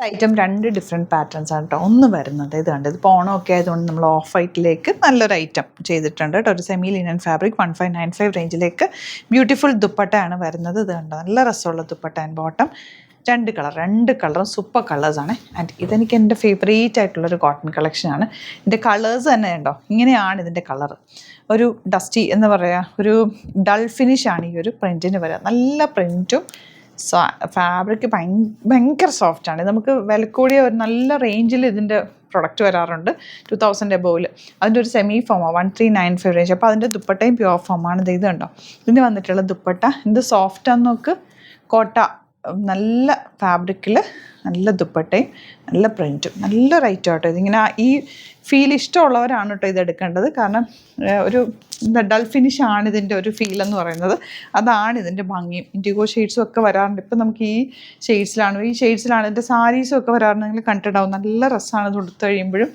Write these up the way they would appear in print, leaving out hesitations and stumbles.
Item 2 different patterns ആണ് കേട്ടോ. ഒന്ന് വരുന്നത് ഇത് കണ്ട്, ഇതിപ്പോൾ ഓണമൊക്കെ ആയതുകൊണ്ട് നമ്മൾ ഓഫ് വൈറ്റിലേക്ക് നല്ലൊരു ഐറ്റം ചെയ്തിട്ടുണ്ട് കേട്ടോ. ഒരു സെമി ലിനൻ ഫാബ്രിക് 1595 റേഞ്ചിലേക്ക് ബ്യൂട്ടിഫുൾ ദുപ്പട്ടയാണ് വരുന്നത്. ഇത് കണ്ടോ, നല്ല രസമുള്ള ദുപ്പട്ട ആൻഡ് ബോട്ടം. രണ്ട് കളറും സൂപ്പർ കളേഴ്സാണ്. ആൻഡ് ഇതെനിക്ക് എൻ്റെ ഫേവറേറ്റ് ആയിട്ടുള്ളൊരു കോട്ടൺ കളക്ഷനാണ്. ഇതിൻ്റെ കളേഴ്സ് തന്നെ ഉണ്ടോ, ഇങ്ങനെയാണ് ഇതിൻ്റെ കളറ്. ഒരു ഡസ്റ്റി എന്ന് പറയുക, ഒരു ഡൾ ഫിനിഷാണ് ഈ ഒരു പ്രിൻറ്റിന് വരിക. നല്ല പ്രിൻറ്റും ഫാബ്രിക് ഭയങ്കര സോഫ്റ്റാണ്. നമുക്ക് വില കൂടിയ ഒരു നല്ല റേഞ്ചിൽ ഇതിൻ്റെ പ്രൊഡക്റ്റ് വരാറുണ്ട് 2000 എബോവിൽ. അതിൻ്റെ ഒരു സെമി ഫോമാണ് 1395 റേഞ്ച്. അപ്പോൾ അതിൻ്റെ ദുപ്പട്ടയും പ്യുവർ ഫോമാണ്. ഇത് കണ്ടോ, ഇതിന് വന്നിട്ടുള്ള ദുപ്പട്ട എന്ത് സോഫ്റ്റാന്ന് നോക്ക്. കോട്ട നല്ല ഫാബ്രിക്കിൽ നല്ല ദുപ്പട്ടയും നല്ല പ്രിൻറ്റും നല്ല റേറ്റും കേട്ടോ. ഇതിങ്ങനെ ഈ ഫീൽ ഇഷ്ടമുള്ളവരാണ് കേട്ടോ ഇത് എടുക്കേണ്ടത്. കാരണം ഒരു ഡൾ ഫിനിഷാണ് ഇതിൻ്റെ ഒരു ഫീൽ എന്ന് പറയുന്നത്. അതാണ് ഇതിൻ്റെ ഭംഗിയും. ഇൻഡിഗോ ഷെയ്ഡ്സും ഒക്കെ വരാറുണ്ട്. ഇപ്പം നമുക്ക് ഈ ഷെയ്ഡ്സിലാണ് ഇതിൻ്റെ സാരീസും ഒക്കെ വരാറുണ്ടെങ്കിൽ കണ്ടിട്ടുണ്ടാവും. നല്ല രസമാണ് ഇത് കൊടുത്തു കഴിയുമ്പോഴും.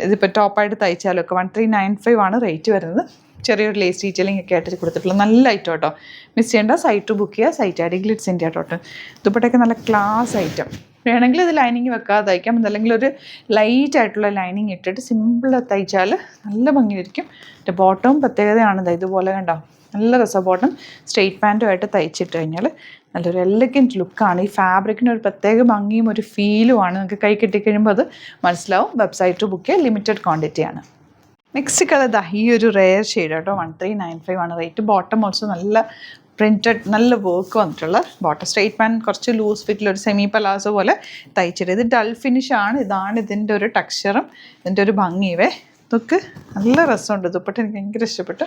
ഇതിപ്പോൾ ടോപ്പായിട്ട് തയ്ച്ചാലും ഒക്കെ 1395 ആണ് റേറ്റ് വരുന്നത്. ചെറിയൊരു ലേസ് ഡീറ്റെയിലിംഗ് ഒക്കെ ആയിട്ട് കൊടുത്തിട്ടുള്ള നല്ല ഐറ്റം കേട്ടോ. മിസ് ചെയ്യേണ്ട. സൈറ്റ് ബുക്ക് ചെയ്യുക. സൈറ്റ് ആഡ് ഗ്ലിറ്റ്സ് ഇന്ത്യ കേട്ടോ. ദുപ്പട്ടയൊക്കെ നല്ല ക്ലാസ് ഐറ്റം. വേണമെങ്കിൽ ഇത് ലൈനിങ് വെക്കാതെ തയ്ക്കാം. അതല്ലെങ്കിൽ ഒരു ലൈറ്റ് ആയിട്ടുള്ള ലൈനിങ് ഇട്ടിട്ട് സിമ്പിൾ തയ്ച്ചാൽ നല്ല ഭംഗിയായിരിക്കും. എൻ്റെ ബോട്ടവും പ്രത്യേകതയാണ്. ഇതുപോലെ കണ്ടോ, നല്ല രസം. ബോട്ടം സ്ട്രെയിറ്റ് പാൻറ്റുമായിട്ട് തയ്ച്ചിട്ട് കഴിഞ്ഞാൽ നല്ലൊരു എലഗൻറ്റ് ലുക്കാണ്. ഈ ഫാബ്രിക്കിന് ഒരു പ്രത്യേക ഭംഗിയും ഒരു ഫീലുമാണ്. നിങ്ങൾക്ക് കൈ കിട്ടിക്കഴിയുമ്പോൾ അത് മനസ്സിലാവും. വെബ്സൈറ്റ് ബുക്ക് ചെയ്യുക. ലിമിറ്റഡ് ക്വാണ്ടിറ്റിയാണ്. നെക്സ്റ്റ് കളർ ഈ ഒരു റെയർ ഷെയ്ഡ് കേട്ടോ. 1395 ആണ് റേറ്റ്. ബോട്ടം ഓൾസോ നല്ല പ്രിൻറ്റഡ്, നല്ല വർക്ക് വന്നിട്ടുള്ള ബോട്ടം. സ്ട്രെയിറ്റ് പാൻറ്റ് കുറച്ച് ലൂസ് ഫിറ്റിൽ ഒരു സെമി പലാസോ പോലെ തയ്ച്ചിട്ട്. ഇത് ഡൾ ഫിനിഷാണ്. ഇതാണ് ഇതിൻ്റെ ഒരു ടെക്സ്ചറും ഇതിൻ്റെ ഒരു ഭംഗിയുവേ. ഇതൊക്കെ നല്ല രസമുണ്ട്. ദുപ്പട്ട എനിക്ക് ഭയങ്കര ഇഷ്ടപ്പെട്ടു.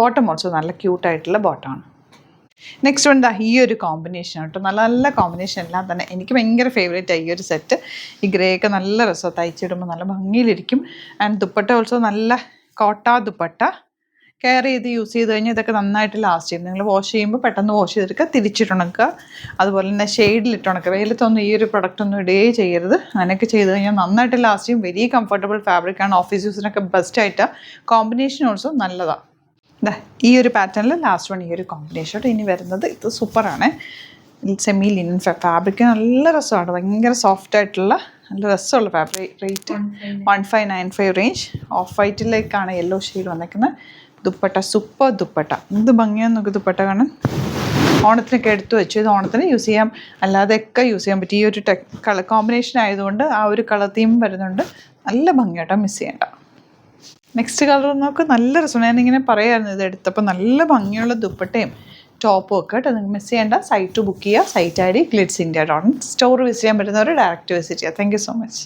ബോട്ടം ഓൾസോ നല്ല ക്യൂട്ടായിട്ടുള്ള ബോട്ടമാണ്. നെക്സ്റ്റ് വൺ ഈ ഒരു കോമ്പിനേഷൻ കേട്ടോ. നല്ല നല്ല കോമ്പിനേഷൻ എല്ലാം തന്നെ എനിക്ക് ഭയങ്കര ഫേവറേറ്റ് ആയി ഈ ഒരു സെറ്റ്. ഈ ഗ്രേ ഒക്കെ നല്ല രസമാണ്. തയ്ച്ചിടുമ്പോൾ നല്ല ഭംഗിയിലിരിക്കും. ആൻഡ് ദുപ്പട്ട ഓൾസോ നല്ല കോട്ട ദുപ്പട്ട. കെയർ ചെയ്ത് യൂസ് ചെയ്ത് കഴിഞ്ഞാൽ ഇതൊക്കെ നന്നായിട്ട് ലാസ്റ്റ് ചെയ്യും. നിങ്ങൾ വാഷ് ചെയ്യുമ്പോൾ പെട്ടെന്ന് വാഷ് ചെയ്തെടുക്കുക, തിരിച്ചിട്ടുണക്കുക. അതുപോലെ തന്നെ ഷെയ്ഡിലിട്ടുണക്കുക. വെയിലത്തൊന്നും ഈ ഒരു പ്രൊഡക്റ്റ് ഒന്നും ഇടേ ചെയ്യരുത്. അങ്ങനെയൊക്കെ ചെയ്ത് കഴിഞ്ഞാൽ നന്നായിട്ട് ലാസ്റ്റ് ചെയ്യും. വെരി കംഫർട്ടബിൾ ഫാബ്രിക്കാണ്. ഓഫീസ് യൂസിനൊക്കെ ബെസ്റ്റ് കോമ്പിനേഷൻ ഓൾസോ നല്ലതാണ്. ഈ ഒരു പാറ്റേണിൽ ലാസ്റ്റ് വൺ ഈ ഒരു കോമ്പിനേഷൻ. ഇനി വരുന്നത് ഇത് സൂപ്പറാണ്. സെമി ലിനൻ ഫാബ്രിക് നല്ല രസമാണ്. ഭയങ്കര സോഫ്റ്റ് ആയിട്ടുള്ള നല്ല രസമുള്ള ഫാബ്രിക്. Rate 1595 range. ഓഫ് വൈറ്റിലേക്കാണ് യെല്ലോ ഷെയ്ഡ് വന്നേക്കുന്നത്. ദുപ്പട്ട സൂപ്പർ ദുപ്പട്ട. എന്ത് ഭംഗിയാന്ന് നോക്കി ദുപ്പട്ട കാണാൻ. ഓണത്തിനൊക്കെ എടുത്തു വെച്ചു. ഇത് ഓണത്തിന് യൂസ് ചെയ്യാം, അല്ലാതെയൊക്കെ യൂസ് ചെയ്യാൻ പറ്റും. ഈ ഒരു കളർ കോമ്പിനേഷൻ ആയതുകൊണ്ട് ആ ഒരു കളർ തീം വരുന്നുണ്ട്. നല്ല ഭംഗിയാട്ടോ, മിസ് ചെയ്യേണ്ട. നെക്സ്റ്റ് കളർ നോക്ക്, നല്ല രസമാണ്. ഞാനിങ്ങനെ പറയാമായിരുന്നു ഇത് എടുത്തപ്പോൾ. നല്ല ഭംഗിയുള്ള ദുപ്പട്ടയും ടോപ്പും ഒക്കെ കേട്ടോ. നിങ്ങൾക്ക് മിസ് ചെയ്യേണ്ട. സൈറ്റ് ബുക്ക് ചെയ്യുക. Site I D Glitz India. Store visit ചെയ്യാൻ പറ്റുന്നവർ ഡയറക്റ്റ് വിസിറ്റ് ചെയ്യുക. Thank you so much.